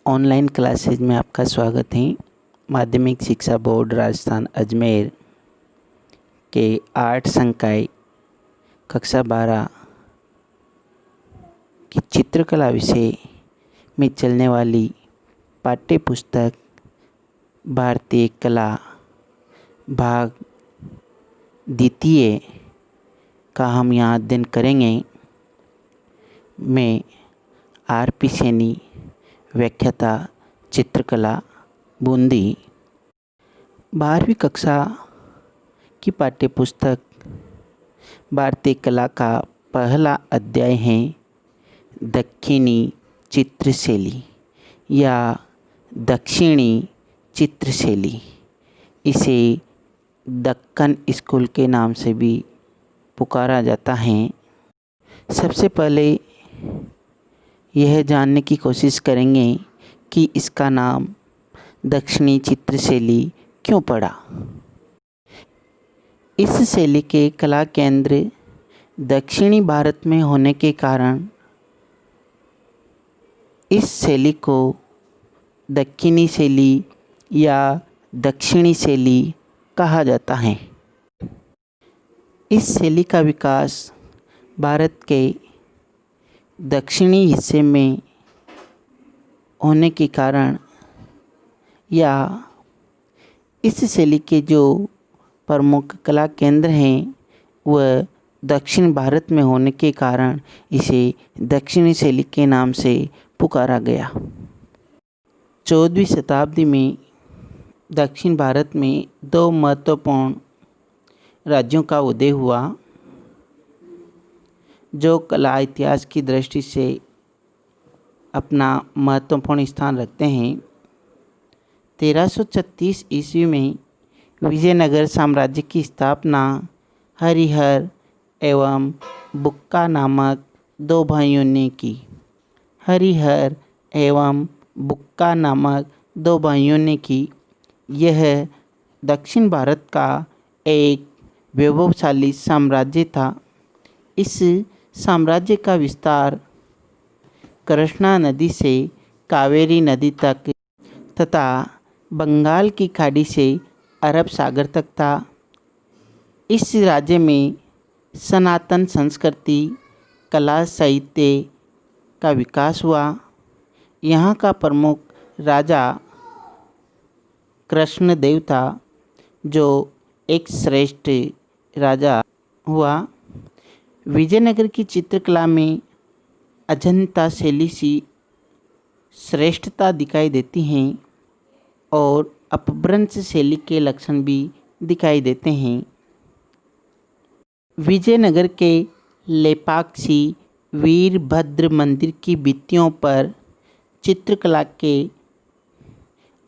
Online classes में आपका स्वागत है। माध्यमिक शिक्षा बोर्ड राजस्थान अजमेर के आर्ट संकाय कक्षा 12 की चित्रकला विषय में चलने वाली पाठ्य पुस्तक भारतीय कला भाग द्वितीय का हम यहाँ अध्ययन करेंगे। मैं आर.पी. सैनी, व्याख्याता चित्रकला, बूंदी। 12वीं कक्षा की पाठ्य पुस्तक भारतीय कला का पहला अध्याय है दक्षिणी चित्रशैली या दक्षिणी चित्रशैली। इसे दक्कन स्कूल के नाम से भी पुकारा जाता है। सबसे पहले यह जानने की कोशिश करेंगे कि इसका नाम दक्षिणी चित्रशैली क्यों पड़ा। इस शैली के कला केंद्र दक्षिणी भारत में होने के कारण इस शैली को दक्षिणी शैली या दक्षिणी शैली कहा जाता है। इस शैली का विकास भारत के दक्षिणी हिस्से में होने के कारण या इस शैली के जो प्रमुख कला केंद्र हैं वह दक्षिण भारत में होने के कारण इसे दक्षिणी शैली के नाम से पुकारा गया। 14वीं शताब्दी में दक्षिण भारत में दो महत्वपूर्ण राज्यों का उदय हुआ जो कला इतिहास की दृष्टि से अपना महत्वपूर्ण स्थान रखते हैं। 1336 ईस्वी में विजयनगर साम्राज्य की स्थापना हरिहर एवं बुक्का नामक दो भाइयों ने की। हरिहर एवं बुक्का नामक दो भाइयों ने की। यह दक्षिण भारत का एक वैभवशाली साम्राज्य था। इस साम्राज्य का विस्तार कृष्णा नदी से कावेरी नदी तक तथा बंगाल की खाड़ी से अरब सागर तक था। इस राज्य में सनातन संस्कृति, कला, साहित्य का विकास हुआ। यहाँ का प्रमुख राजा कृष्णदेव था जो एक श्रेष्ठ राजा हुआ। विजयनगर की चित्रकला में अजंता शैली सी श्रेष्ठता दिखाई देती हैं और अपभ्रंश शैली के लक्षण भी दिखाई देते हैं। विजयनगर के लेपाक्षी वीरभद्र मंदिर की भित्तियों पर चित्रकला के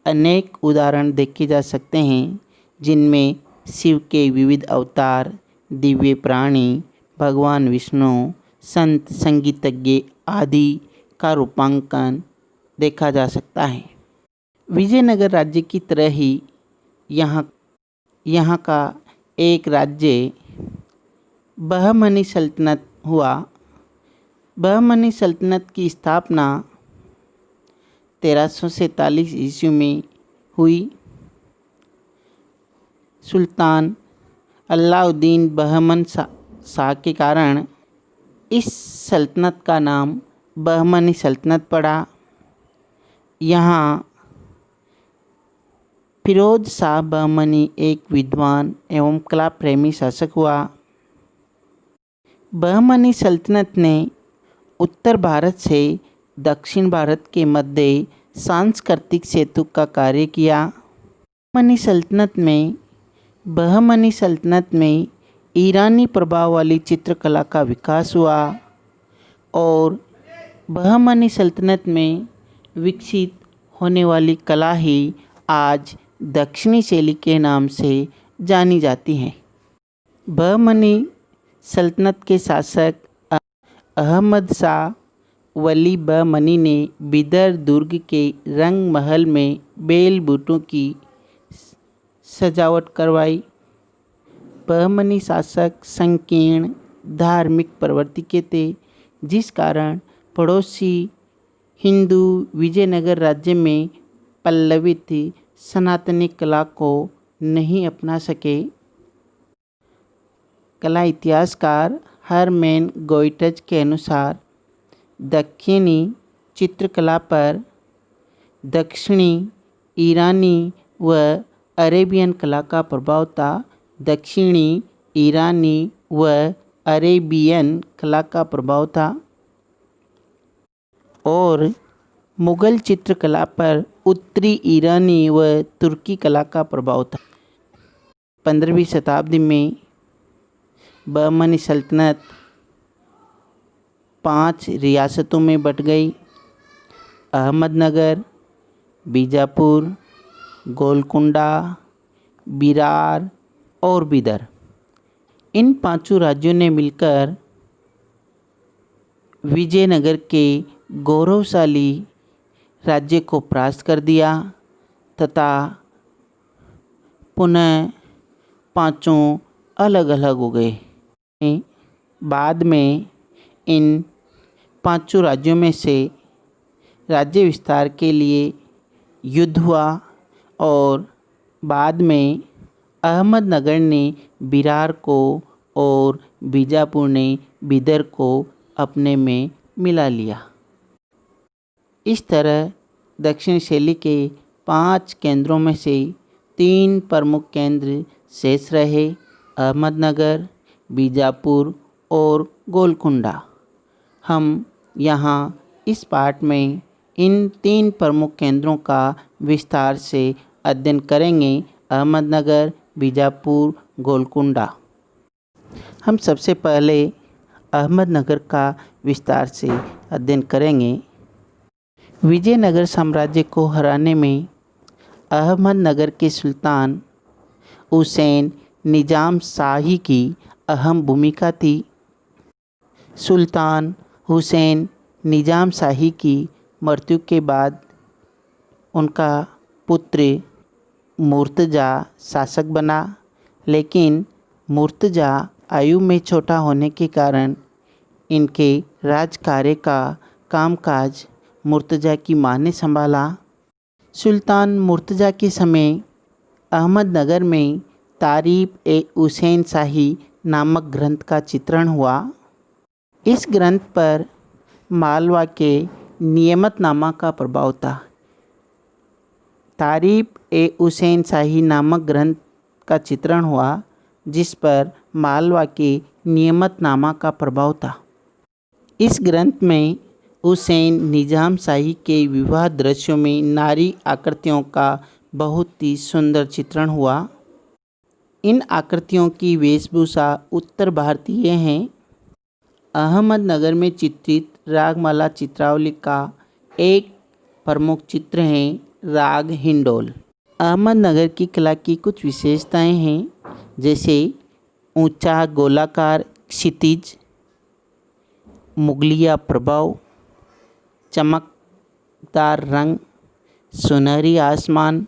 अनेक उदाहरण देखे जा सकते हैं, जिनमें शिव के विविध अवतार, दिव्य प्राणी, भगवान विष्णु, संत, संगीतज्ञ आदि का रूपांकन देखा जा सकता है। विजयनगर राज्य की तरह ही यहाँ का एक राज्य बहमनी सल्तनत हुआ। बहमनी सल्तनत की स्थापना 1347 ईस्वी में हुई। सुल्तान अलाउद्दीन बहमन शाह के कारण इस सल्तनत का नाम बहमनी सल्तनत पड़ा। यहाँ फिरोज शाह बहमनी एक विद्वान एवं कला प्रेमी शासक हुआ। बहमनी सल्तनत ने उत्तर भारत से दक्षिण भारत के मध्य सांस्कृतिक सेतु का कार्य किया। बहमनी सल्तनत में ईरानी प्रभाव वाली चित्रकला का विकास हुआ और बहमनी सल्तनत में विकसित होने वाली कला ही आज दक्षिणी शैली के नाम से जानी जाती है। बहमनी सल्तनत के शासक अहमद शाह वली बहमनी ने बिदर दुर्ग के रंग महल में बेल बूटों की सजावट करवाई। बहमनी शासक संकीर्ण धार्मिक प्रवृत्ति के थे, जिस कारण पड़ोसी हिंदू विजयनगर राज्य में पल्लवित सनातनी कला को नहीं अपना सके। कला इतिहासकार हरमैन गोइटज के अनुसार दक्षिणी चित्रकला पर दक्षिणी ईरानी व अरेबियन कला का प्रभाव था। दक्षिणी ईरानी व अरेबियन कला का प्रभाव था और मुग़ल चित्रकला पर उत्तरी ईरानी व तुर्की कला का प्रभाव था। 15वीं शताब्दी में बहमनी सल्तनत 5 रियासतों में बट गई। अहमदनगर, बीजापुर, गोलकुंडा, बिरार और बिदर। इन 5 राज्यों ने मिलकर विजयनगर के गौरवशाली राज्य को परास्त कर दिया तथा पुनः 5 अलग अलग हो गए। बाद में इन 5 राज्यों में से राज्य विस्तार के लिए युद्ध हुआ और बाद में अहमदनगर ने बिरार को और बीजापुर ने बिदर को अपने में मिला लिया। इस तरह दक्षिण शैली के 5 केंद्रों में से 3 प्रमुख केंद्र शेष रहे, अहमदनगर, बीजापुर और गोलकुंडा। हम यहाँ इस पाठ में इन 3 प्रमुख केंद्रों का विस्तार से अध्ययन करेंगे, अहमदनगर, बीजापुर, गोलकुंडा। हम सबसे पहले अहमदनगर का विस्तार से अध्ययन करेंगे। विजयनगर साम्राज्य को हराने में अहमदनगर के सुल्तान हुसैन निज़ाम शाही की अहम भूमिका थी। सुल्तान हुसैन निज़ाम शाही की मृत्यु के बाद उनका पुत्र मुर्तज़ा शासक बना, लेकिन मुर्तज़ा आयु में छोटा होने के कारण इनके राजकार्य का कामकाज मुर्तज़ा की मां ने संभाला। सुल्तान मुर्तज़ा के समय अहमदनगर में तारीख़-ए-हुसैन शाही नामक ग्रंथ का चित्रण हुआ। इस ग्रंथ पर मालवा के नियमतनामा का प्रभाव था। तारीख़-ए-हुसैन शाही नामक ग्रंथ का चित्रण हुआ जिस पर मालवा के नियमतनामा का प्रभाव था। इस ग्रंथ में हुसैन निज़ाम शाही के विवाह दृश्यों में नारी आकृतियों का बहुत ही सुंदर चित्रण हुआ। इन आकृतियों की वेशभूषा उत्तर भारतीय हैं। अहमदनगर में चित्रित रागमाला चित्रावली का एक प्रमुख चित्र है राग हिंडोल। अहमदनगर की कला की कुछ विशेषताएं हैं, जैसे ऊंचा गोलाकार क्षितिज, मुगलिया प्रभाव, चमकदार रंग, सुनहरी आसमान,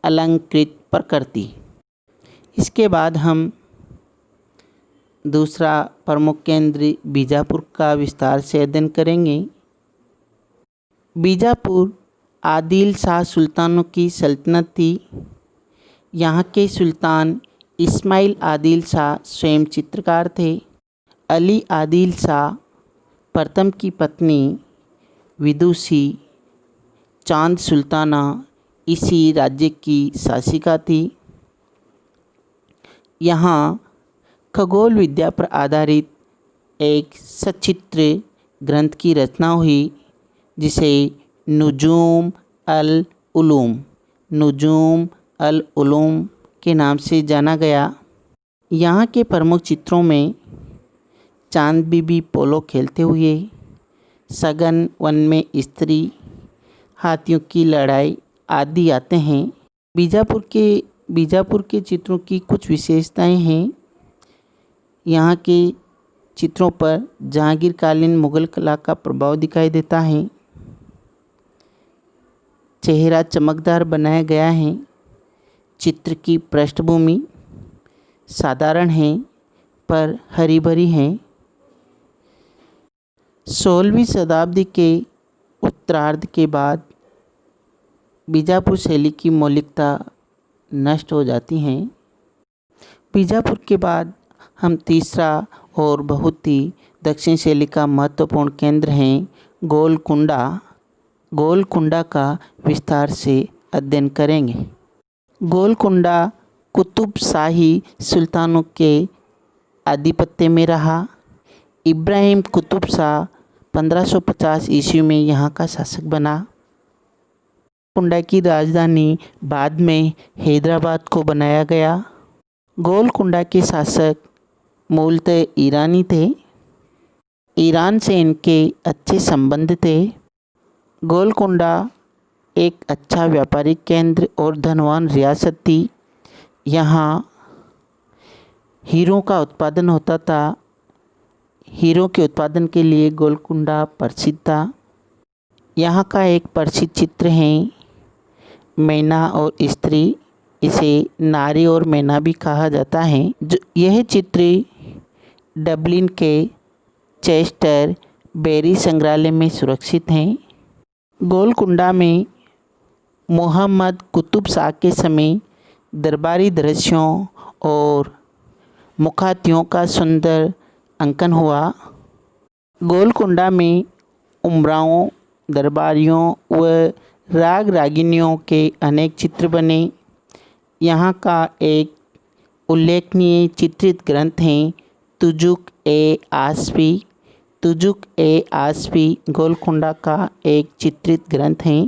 अलंकृत प्रकृति। इसके बाद हम दूसरा प्रमुख केंद्र बीजापुर का विस्तार से अध्ययन करेंगे। बीजापुर आदिल शाह सुल्तानों की सल्तनत थी। यहाँ के सुल्तान इस्माइल आदिल शाह स्वयं चित्रकार थे। अली आदिल शाह प्रथम की पत्नी विदुषी चांद सुल्ताना इसी राज्य की शासिका थी। यहाँ खगोल विद्या पर आधारित एक सचित्र ग्रंथ की रचना हुई जिसे नुजूम अल उलूम के नाम से जाना गया। यहाँ के प्रमुख चित्रों में चांद बीबी पोलो खेलते हुए, सघन वन में स्त्री, हाथियों की लड़ाई आदि आते हैं। बीजापुर के चित्रों की कुछ विशेषताएं हैं। यहाँ के चित्रों पर जहांगीरकालीन मुग़ल कला का प्रभाव दिखाई देता है। चेहरा चमकदार बनाया गया है। चित्र की पृष्ठभूमि साधारण है पर हरी भरी है। 16वीं शताब्दी के उत्तरार्ध के बाद बीजापुर शैली की मौलिकता नष्ट हो जाती हैं। बीजापुर के बाद हम तीसरा और बहुत ही दक्षिण शैली का महत्वपूर्ण केंद्र हैं गोलकुंडा। गोलकुंडा का विस्तार से अध्ययन करेंगे। गोलकुंडा कुतुब शाही सुल्तानों के आधिपत्य में रहा। इब्राहिम कुतुब शाह 1550 ईस्वी में यहाँ का शासक बना। गोलकुंडा की राजधानी बाद में हैदराबाद को बनाया गया। गोलकुंडा के शासक मूलतः ईरानी थे। ईरान से इनके अच्छे संबंध थे। गोलकुंडा एक अच्छा व्यापारिक केंद्र और धनवान रियासत थी। यहाँ हीरों का उत्पादन होता था। हीरों के उत्पादन के लिए गोलकुंडा प्रसिद्ध था। यहाँ का एक प्रसिद्ध चित्र है मैना और स्त्री। इसे नारी और मैना भी कहा जाता है। यह चित्र डबलिन के चेस्टर बेरी संग्रहालय में सुरक्षित हैं। गोलकुंडा में मोहम्मद कुतुब शाह के समय दरबारी दृश्यों और मुखातियों का सुंदर अंकन हुआ। गोलकुंडा में उमराओं, दरबारियों व राग रागिनियों के अनेक चित्र बने। यहाँ का एक उल्लेखनीय चित्रित ग्रंथ है तुजुक ए आसफी। तुजुक ए आसफी गोलकुंडा का एक चित्रित ग्रंथ है।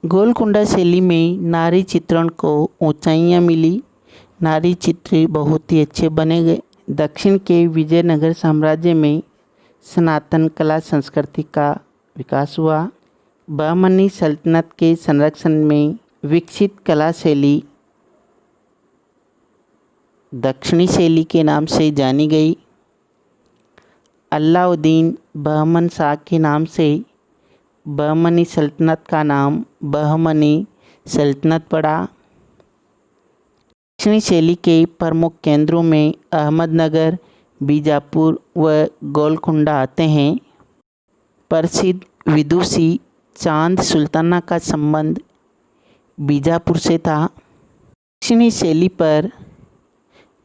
गोलकुंडा शैली में नारी चित्रण को ऊंचाइयाँ मिली। नारी चित्र बहुत ही अच्छे बने गए। दक्षिण के विजयनगर साम्राज्य में सनातन कला संस्कृति का विकास हुआ। बहमनी सल्तनत के संरक्षण में विकसित कला शैली दक्षिणी शैली के नाम से जानी गई। अलाउद्दीन बहमन शाह के नाम से बहमनी सल्तनत का नाम बहमनी सल्तनत पड़ा। दक्षिणी शैली के प्रमुख केंद्रों में अहमदनगर, बीजापुर व गोलकुंडा आते हैं। प्रसिद्ध विदुषी चांद सुल्ताना का संबंध बीजापुर से था। दक्षिणी शैली पर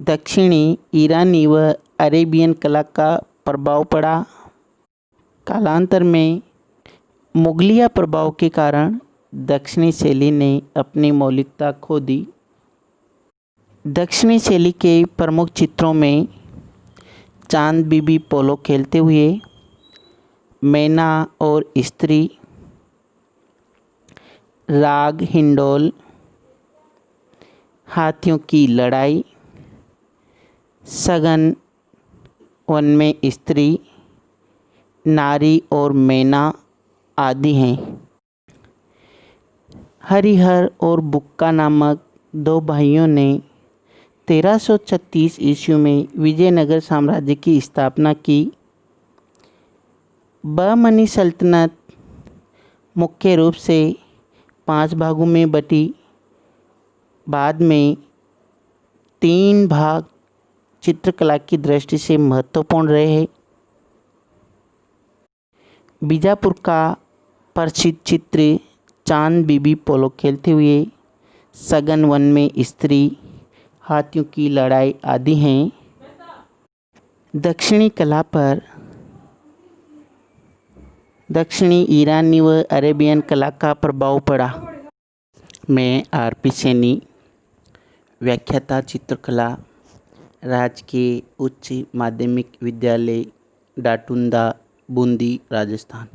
दक्षिणी ईरानी व अरेबियन कला का प्रभाव पड़ा। कालांतर में मुगलिया प्रभाव के कारण दक्षिणी शैली ने अपनी मौलिकता खो दी। दक्षिणी शैली के प्रमुख चित्रों में चांद बीबी पोलो खेलते हुए, मैना और स्त्री, राग हिंडोल, हाथियों की लड़ाई, सगन वन में स्त्री, नारी और मैना आदि हैं। हरिहर और बुक्का नामक दो भाइयों ने 1336 ईस्वी में विजयनगर साम्राज्य की स्थापना की। बहमनी सल्तनत मुख्य रूप से 5 भागों में बटी। बाद में 3 भाग चित्रकला की दृष्टि से महत्वपूर्ण रहे। बीजापुर का प्रसिद्ध चित्र चांद बीबी पोलो खेलते हुए, सगन वन में स्त्री, हाथियों की लड़ाई आदि हैं। दक्षिणी कला पर दक्षिणी ईरानी व अरेबियन कला का प्रभाव पड़ा। मैं आर.पी. सैनी, व्याख्याता चित्रकला, राजकीय उच्च माध्यमिक विद्यालय डाटुंदा, बूंदी, राजस्थान।